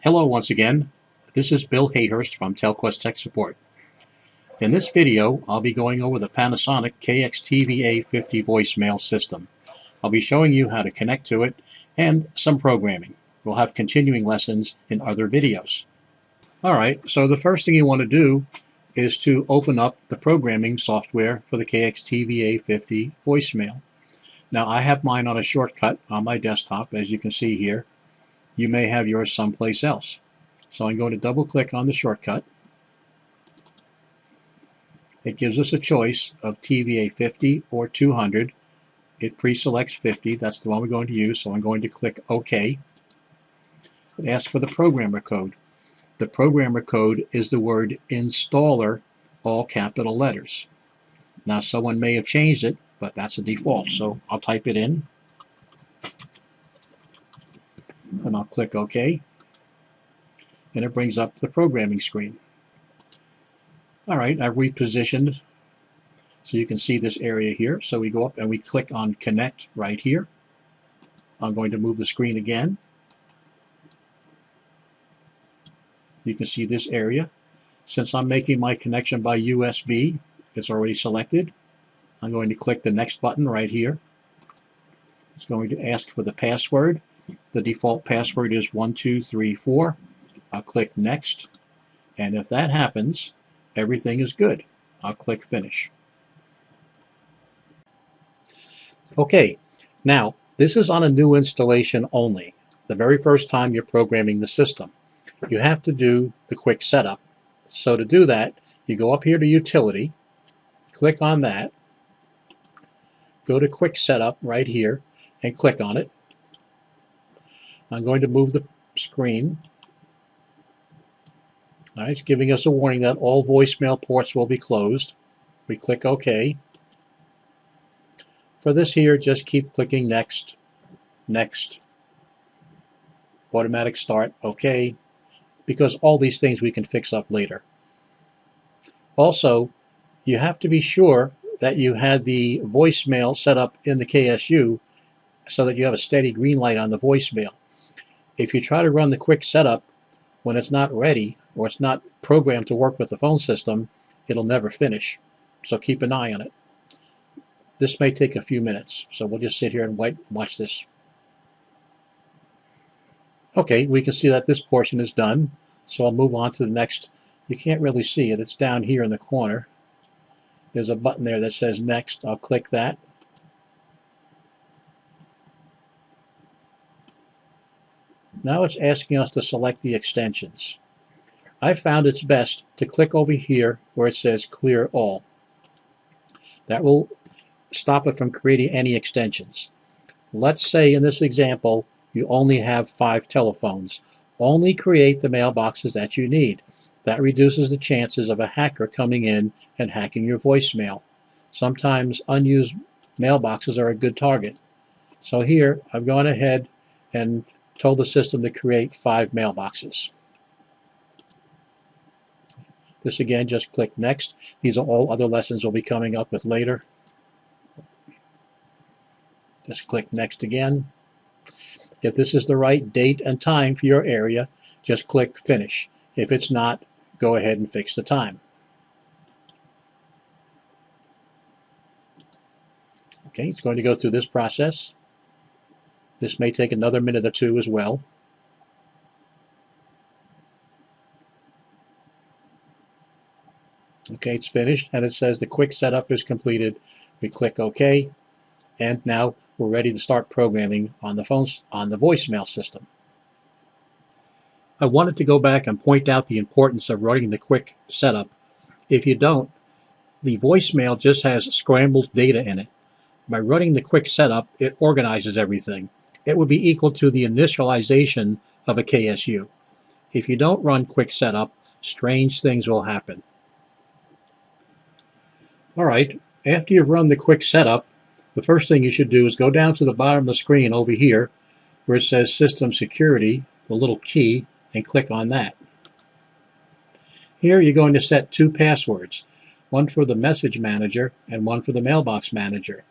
Hello once again, this is Bill Hayhurst from Telquest Tech Support. In this video, I'll be going over the Panasonic KXTVA-50 voicemail system. I'll be showing you how to connect to it and some programming. We'll have continuing lessons in other videos. Alright, so the first thing you want to do is to open up the programming software for the KXTVA-50 voicemail. Now I have mine on a shortcut on my desktop, as you can see here. You may have yours someplace else. So I'm going to double click on the shortcut. It gives us a choice of TVA 50 or 200. It pre-selects 50. That's the one we're going to use, so I'm going to click OK. It asks for the programmer code. The programmer code is the word installer, all capital letters. Now someone may have changed it, but that's a default, so I'll type it in. And I'll click OK, and it brings up the programming screen. Alright, I've repositioned so you can see this area here. So we go up and we click on Connect right here. I'm going to move the screen again. You can see this area. Since I'm making my connection by USB, it's already selected. I'm going to click the Next button right here. It's going to ask for the password. The default password is 1234. I'll click Next, and if that happens, everything is good. I'll click Finish. Okay, now this is on a new installation only. The very first time you're programming the system. You have to do the quick setup. So to do that, you go up here to Utility, click on that, go to Quick Setup right here, and click on it. I'm going to move the screen. Alright, it's giving us a warning that all voicemail ports will be closed. We click OK. For this here, just keep clicking Next, Next, Automatic Start, OK, because all these things we can fix up later. Also, you have to be sure that you had the voicemail set up in the KSU so that you have a steady green light on the voicemail. If you try to run the quick setup when it's not ready or it's not programmed to work with the phone system, it'll never finish. So keep an eye on it. This may take a few minutes, so we'll just sit here and watch this. Okay, we can see that this portion is done, so I'll move on to the next. You can't really see it. It's down here in the corner. There's a button there that says Next. I'll click that. Now it's asking us to select the extensions. I found it's best to click over here where it says Clear All. That will stop it from creating any extensions. Let's say in this example you only have 5 telephones. Only create the mailboxes that you need. That reduces the chances of a hacker coming in and hacking your voicemail. Sometimes unused mailboxes are a good target. So here I've gone ahead and told the system to create 5 mailboxes. This again, just click Next. These are all other lessons we'll be coming up with later. Just click Next again. If this is the right date and time for your area, just click Finish. If it's not, go ahead and fix the time. Okay, it's going to go through this process. This may take another minute or two as well. Okay, it's finished, and it says the quick setup is completed. We click OK, and now we're ready to start programming on the phones, on the voicemail system. I wanted to go back and point out the importance of running the quick setup. If you don't, the voicemail just has scrambled data in it. By running the quick setup, it organizes everything. It would be equal to the initialization of a KSU. If you don't run quick setup, strange things will happen. Alright, after you've run the quick setup, the first thing you should do is go down to the bottom of the screen over here where it says System Security, the little key, and click on that. Here you're going to set 2 passwords, one for the message manager and one for the mailbox manager.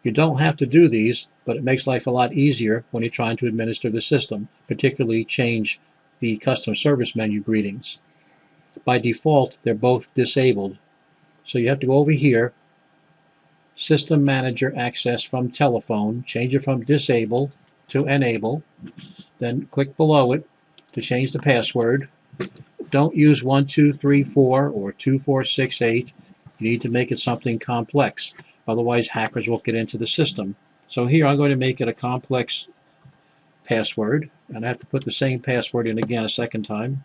You don't have to do these, but it makes life a lot easier when you're trying to administer the system, particularly change the custom service menu greetings. By default, they're both disabled. So you have to go over here, System Manager Access from Telephone, change it from Disable to Enable, then click below it to change the password. Don't use 1234 or 2468. You need to make it something complex. Otherwise, hackers will get into the system. So here I'm going to make it a complex password, and I have to put the same password in again a second time.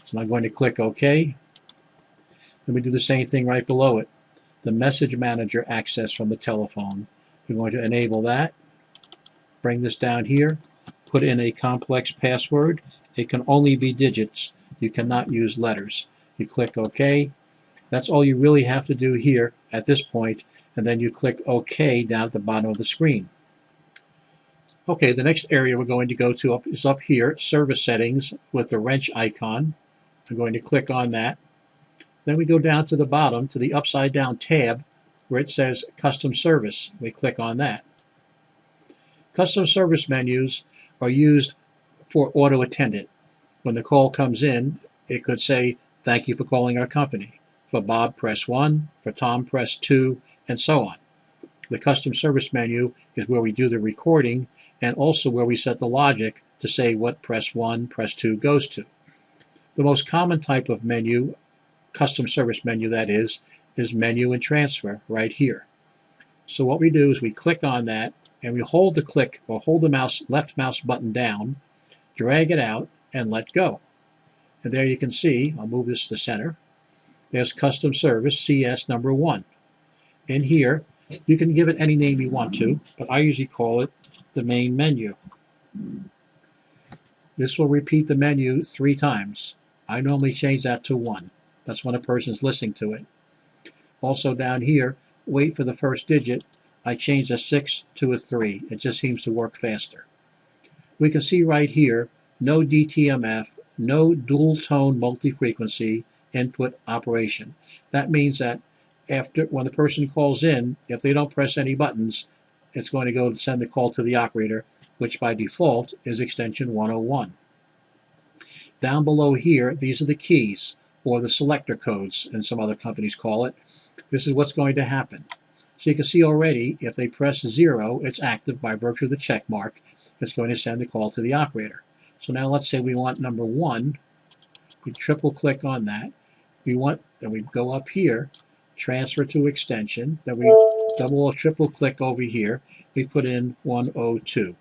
So I'm going to click OK. Then we do the same thing right below it. The message manager access from the telephone. We're going to enable that. Bring this down here. Put in a complex password. It can only be digits. You cannot use letters. You click OK. That's all you really have to do here at this point, and then you click OK down at the bottom of the screen. Okay, the next area we're going to go to is up here, Service Settings with the wrench icon. I'm going to click on that. Then we go down to the bottom to the upside down tab where it says Custom Service. We click on that. Custom service menus are used for auto attendant. When the call comes in, it could say, "Thank you for calling our company." For Bob, press 1. For Tom, press 2, and so on. The custom service menu is where we do the recording and also where we set the logic to say what press 1, press 2 goes to. The most common type of menu, custom service menu that is menu and transfer right here. So what we do is we click on that and we hold the click or hold the left mouse button down, drag it out, and let go. And there you can see, I'll move this to center, there's custom service CS number 1. In here, you can give it any name you want to, but I usually call it the main menu. This will repeat the menu 3 times. I normally change that to 1. That's when a person's listening to it. Also down here, wait for the first digit. I change a 6 to a 3. It just seems to work faster. We can see right here, no DTMF, no dual tone multi-frequency input operation. That means that when the person calls in, if they don't press any buttons, it's going to go and send the call to the operator, which by default is extension 101. Down below here, these are the keys, or the selector codes, and some other companies call it. This is what's going to happen. So you can see already, if they press 0, it's active by virtue of the check mark. It's going to send the call to the operator. So now let's say we want number 1. We triple click on that. Then we go up here, transfer to extension. Then we double or triple click over here. We put in 102.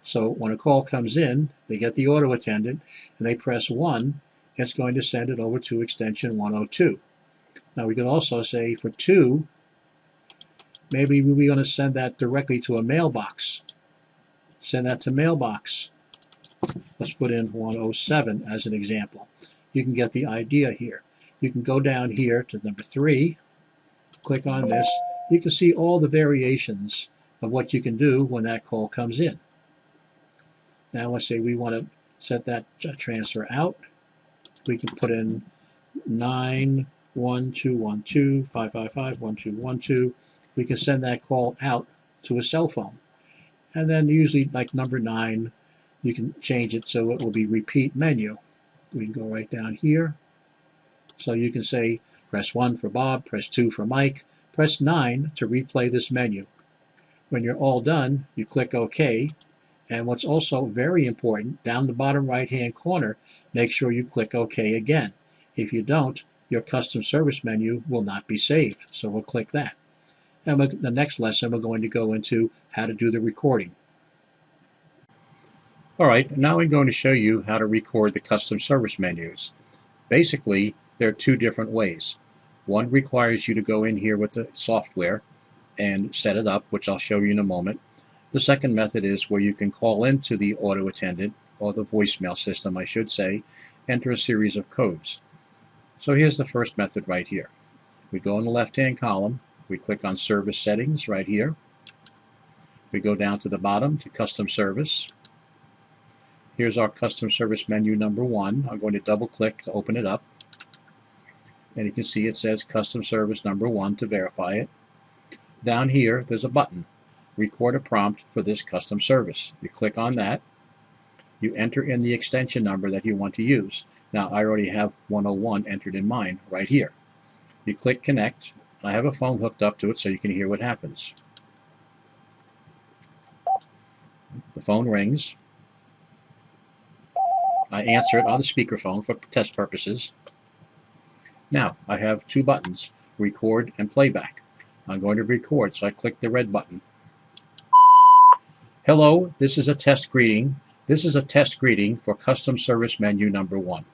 So when a call comes in, they get the auto attendant, and they press 1. It's going to send it over to extension 102. Now we could also say for 2, maybe we're going to send that directly to a mailbox. Send that to mailbox. Let's put in 107 as an example. You can get the idea here. You can go down here to number 3, click on this. You can see all the variations of what you can do when that call comes in. Now let's say we want to set that transfer out. We can put in 9121255511212. We can send that call out to a cell phone. And then usually like number 9, you can change it so it will be repeat menu. We can go right down here. So you can say press 1 for Bob, press 2 for Mike, press 9 to replay this menu. When you're all done, you click OK. And what's also very important, down the bottom right-hand corner, make sure you click OK again. If you don't, your custom service menu will not be saved. So we'll click that. And the next lesson, we're going to go into how to do the recording. All right, now I'm going to show you how to record the custom service menus. Basically, there are 2 different ways. One requires you to go in here with the software and set it up, which I'll show you in a moment. The second method is where you can call into the auto attendant, or the voicemail system, I should say, enter a series of codes. So here's the first method right here. We go in the left-hand column, we click on Service Settings right here. We go down to the bottom to Custom Service. Here's our Custom Service menu number 1. I'm going to double-click to open it up. And you can see it says Custom Service number 1 to verify it. Down here, there's a button. Record a prompt for this custom service. You click on that. you enter in the extension number that you want to use. Now, I already have 101 entered in mine right here. You click connect. I have a phone hooked up to it so you can hear what happens. The phone rings. I answer it on the speakerphone for test purposes. Now, I have two buttons, record and playback. I'm going to record, so I click the red button. Hello, this is a test greeting. This is a test greeting for custom service menu number 1.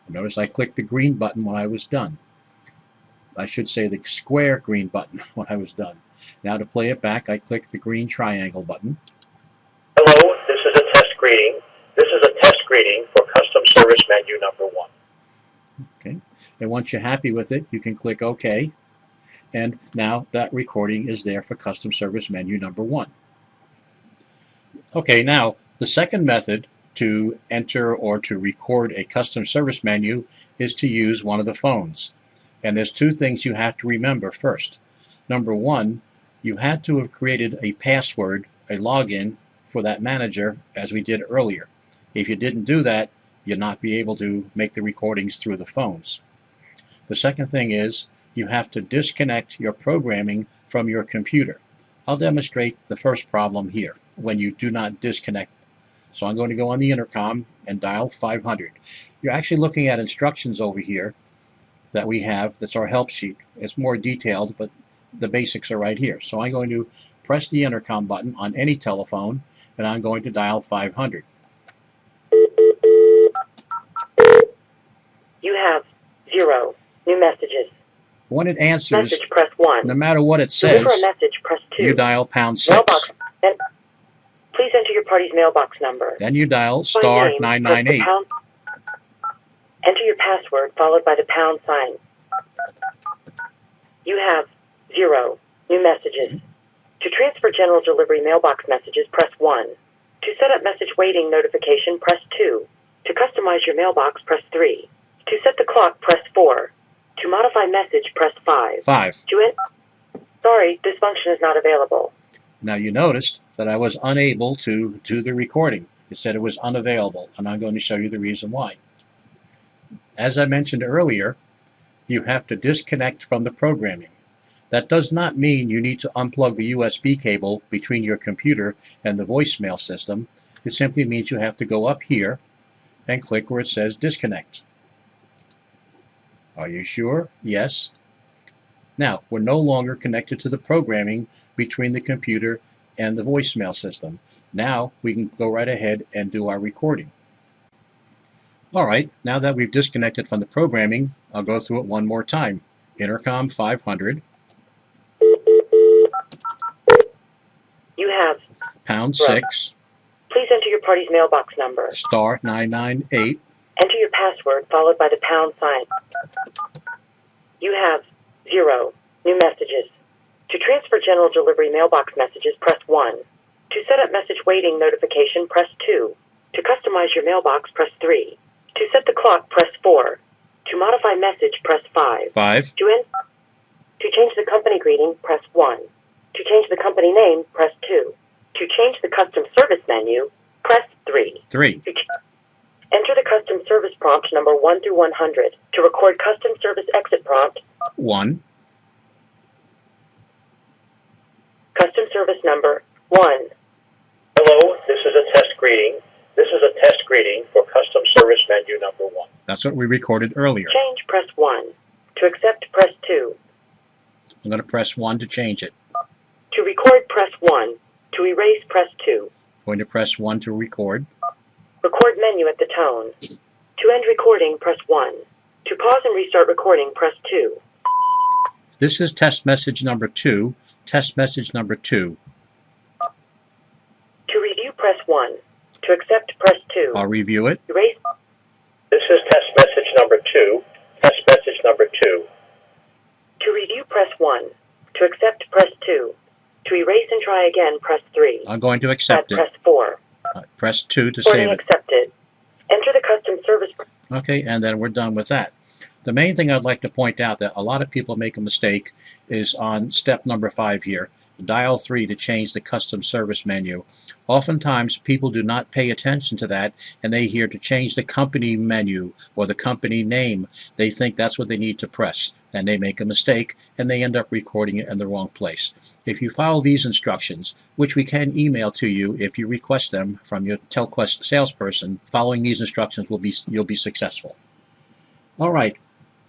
Notice I clicked the green button when I was done. I should say the square green button when I was done. Now to play it back, I click the green triangle button. Hello, this is a test greeting. This is a test greeting for custom service menu number 1. Okay, and once you're happy with it, you can click OK. And now that recording is there for custom service menu number 1. Okay, now the second method to enter or to record a custom service menu is to use one of the phones. And there's two things you have to remember first. Number 1, you had to have created a password, a login for that manager as we did earlier. If you didn't do that, you'll not be able to make the recordings through the phones. The second thing is you have to disconnect your programming from your computer. I'll demonstrate the first problem here when you do not disconnect. So I'm going to go on the intercom and dial 500. You're actually looking at instructions over here that we have. That's our help sheet. It's more detailed, but the basics are right here. So I'm going to press the intercom button on any telephone, and I'm going to dial 500. You have 0 new messages. When it answers, Message, press 1. no matter what it says, Deliver a message, press 2. you dial #6. Mailbox. Please enter your party's mailbox number. Then you dial By name, *998. press the pound. Enter your password followed by the pound sign. You have 0 new messages. To transfer general delivery mailbox messages, press 1. To set up message waiting notification, press 2. To customize your mailbox, press 3. To set the clock, press 4. To modify message, press 5. 5. Sorry, this function is not available. Now you noticed that I was unable to do the recording. It said it was unavailable, and I'm going to show you the reason why. As I mentioned earlier, you have to disconnect from the programming. That does not mean you need to unplug the USB cable between your computer and the voicemail system. It simply means you have to go up here and click where it says disconnect. Are you sure? Yes. Now, we're no longer connected to the programming between the computer and the voicemail system. Now we can go right ahead and do our recording. Alright, now that we've disconnected from the programming, I'll go through it one more time. Intercom 500. You have #6. Please enter your party's mailbox number. *998. Enter your password followed by the pound sign. You have 0 new messages. To transfer general delivery mailbox messages, press 1. To set up message waiting notification, press 2. To customize your mailbox, press 3. To set the clock, press 4. To modify message, press 5. 5. To change the company greeting, press 1. To change the company name, press 2. To change the custom service menu, press 3. 3. Enter the custom service prompt number 1 through 100. To record custom service exit prompt, 1. custom service number 1. Hello, this is a test greeting. This is a test greeting for custom service menu number 1. That's what we recorded earlier. Change, press 1. To accept, press 2. I'm going to press 1 to change it. To record, press 1. To erase, press 2. Going to press 1 to record. Record menu at the tone. To end recording, press 1. To pause and restart recording, press 2. This is test message number 2. Test message number 2. To review, press 1. To accept, press 2. I'll review it. Erase. This is test message number 2. Test message number 2. To review, press 1. To accept, press 2. To erase and try again, press 3. I'm going to accept it. Press 4. Press 2 to Recording save it. accepted. Enter the custom service. Okay, and then we're done with that. The main thing I'd like to point out that a lot of people make a mistake is on step number 5 here. dial 3 to change the custom service menu. Oftentimes people do not pay attention to that, and they hear to change the company menu or the company name. They think that's what they need to press, and they make a mistake and they end up recording it in the wrong place. If you follow these instructions, which we can email to you if you request them from your Telquest salesperson, following these instructions you'll be successful. All right,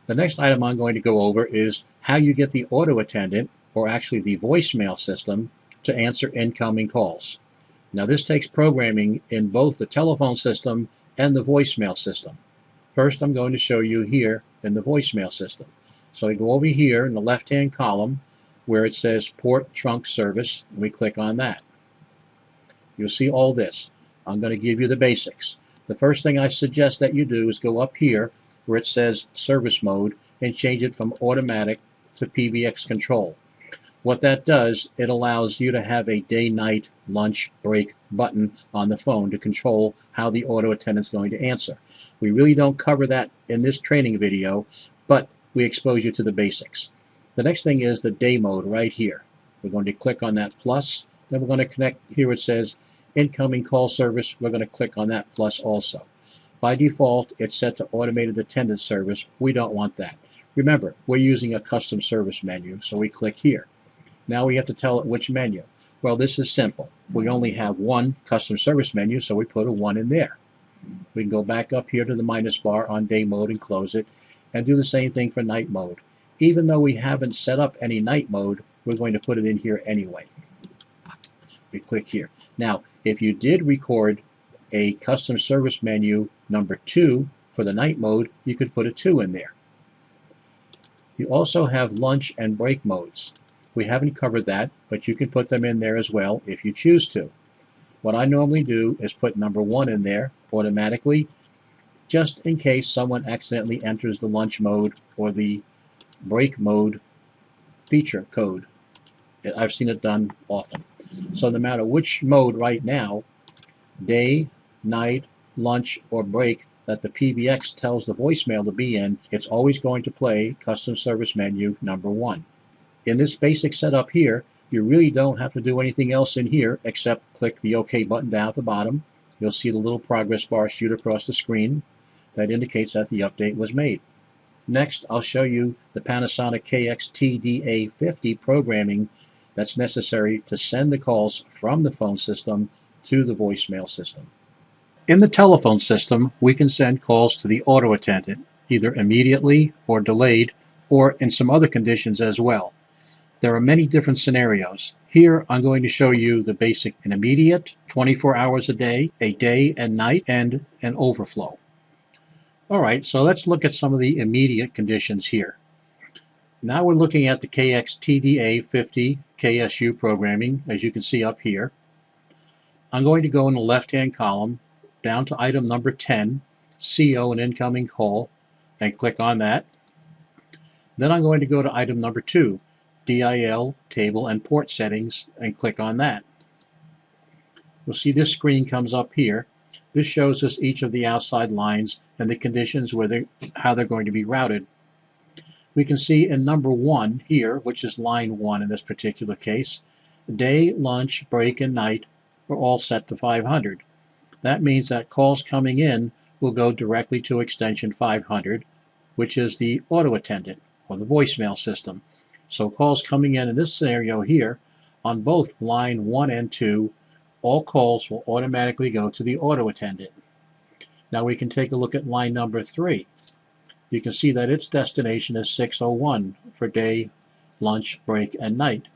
the next item I'm going to go over is how you get the auto attendant, or actually the voicemail system, to answer incoming calls. Now this takes programming in both the telephone system and the voicemail system. First I'm going to show you here in the voicemail system. So we go over here in the left-hand column where it says Port Trunk Service, and we click on that. You'll see all this. I'm going to give you the basics. The first thing I suggest that you do is go up here where it says Service Mode and change it from automatic to PBX control. What that does, it allows you to have a day, night, lunch, break button on the phone to control how the auto attendant is going to answer. We really don't cover that in this training video, but we expose you to the basics. The next thing is the day mode right here. We're going to click on that plus, then we're going to connect here where it says incoming call service. We're going to click on that plus also. By default, it's set to automated attendant service. We don't want that. Remember, we're using a custom service menu, so we click here. Now we have to tell it which menu. Well, this is simple. We only have one custom service menu, so we put a 1 in there. We can go back up here to the minus bar on day mode and close it, and do the same thing for night mode. Even though we haven't set up any night mode, we're going to put it in here anyway. We click here. Now, if you did record a custom service menu number 2 for the night mode, you could put a 2 in there. You also have lunch and break modes. We haven't covered that, but you can put them in there as well if you choose to. What I normally do is put number 1 in there automatically, just in case someone accidentally enters the lunch mode or the break mode feature code. I've seen it done often. So no matter which mode right now, day, night, lunch, or break, that the PBX tells the voicemail to be in, it's always going to play custom service menu number 1. In this basic setup here, you really don't have to do anything else in here except click the OK button down at the bottom. You'll see the little progress bar shoot across the screen. That indicates that the update was made. Next, I'll show you the Panasonic KXTVA-50 programming that's necessary to send the calls from the phone system to the voicemail system. In the telephone system, we can send calls to the auto attendant, either immediately or delayed, or in some other conditions as well. There are many different scenarios. Here I'm going to show you the basic and immediate, 24 hours a day and night, and an overflow. Alright, so let's look at some of the immediate conditions here. Now we're looking at the KXTVA-50 KSU programming, as you can see up here. I'm going to go in the left-hand column, down to item number 10, CO, an incoming call, and click on that. Then I'm going to go to item number 2, DIL, table, and port settings, and click on that. You'll see this screen comes up here. This shows us each of the outside lines and the conditions where how they're going to be routed. We can see in number 1 here, which is line 1 in this particular case, day, lunch, break, and night are all set to 500. That means that calls coming in will go directly to extension 500, which is the auto attendant or the voicemail system. So calls coming in this scenario here, on both line 1 and 2, all calls will automatically go to the auto attendant. Now we can take a look at line number 3. You can see that its destination is 601 for day, lunch, break, and night.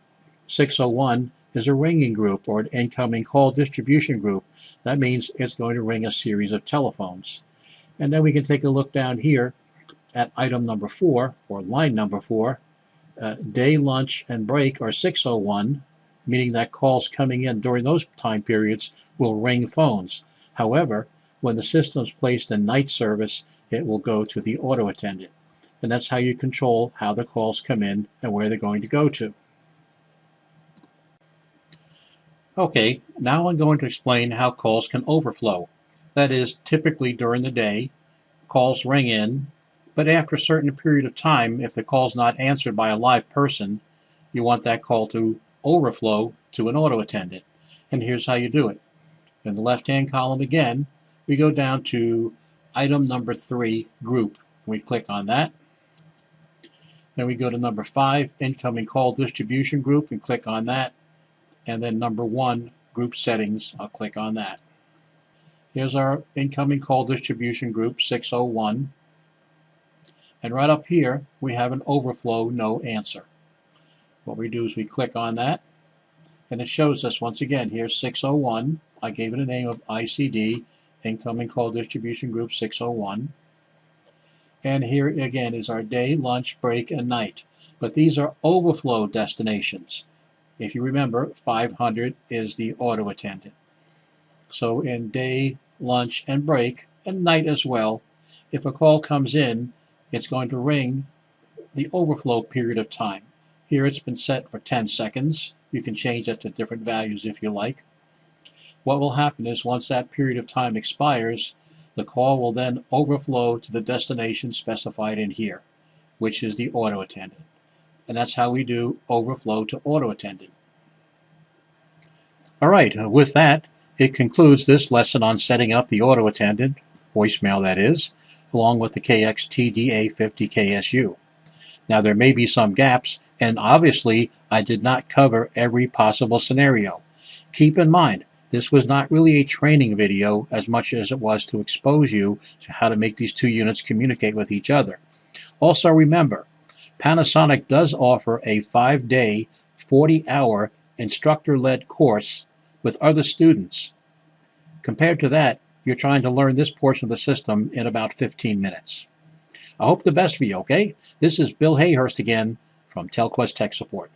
601 is a ringing group or an incoming call distribution group. That means it's going to ring a series of telephones. And then we can take a look down here at item number 4, or line number 4. Day, lunch, and break are 601, meaning that calls coming in during those time periods will ring phones. However, when the system is placed in night service, it will go to the auto attendant. And that's how you control how the calls come in and where they're going to go to. Okay, now I'm going to explain how calls can overflow. That is, typically during the day, calls ring in, but after a certain period of time, if the call is not answered by a live person, you want that call to overflow to an auto attendant. And here's how you do it. In the left-hand column again, we go down to item number 3, group. We click on that. Then we go to number 5, incoming call distribution group, and click on that. And then number 1, group settings, I'll click on that. Here's our incoming call distribution group 601. And right up here, we have an overflow no answer. What we do is we click on that, and it shows us once again here 601. I gave it a name of ICD, incoming call distribution group 601. And here again is our day, lunch, break, and night. But these are overflow destinations. If you remember, 500 is the auto attendant. So in day, lunch, and break, and night as well, if a call comes in, it's going to ring the overflow period of time. Here it's been set for 10 seconds. You can change that to different values if you like. What will happen is once that period of time expires, the call will then overflow to the destination specified in here, which is the auto attendant. And that's how we do overflow to auto attendant. All right, with that, it concludes this lesson on setting up the auto attendant, voicemail that is, along with the KXTVA-50 KSU. Now there may be some gaps, and obviously I did not cover every possible scenario. Keep in mind, this was not really a training video as much as it was to expose you to how to make these two units communicate with each other. Also remember, Panasonic does offer a 5-day, 40-hour instructor-led course with other students. Compared to that, you're trying to learn this portion of the system in about 15 minutes. I hope the best for you, okay? This is Bill Hayhurst again from Telquest Tech Support.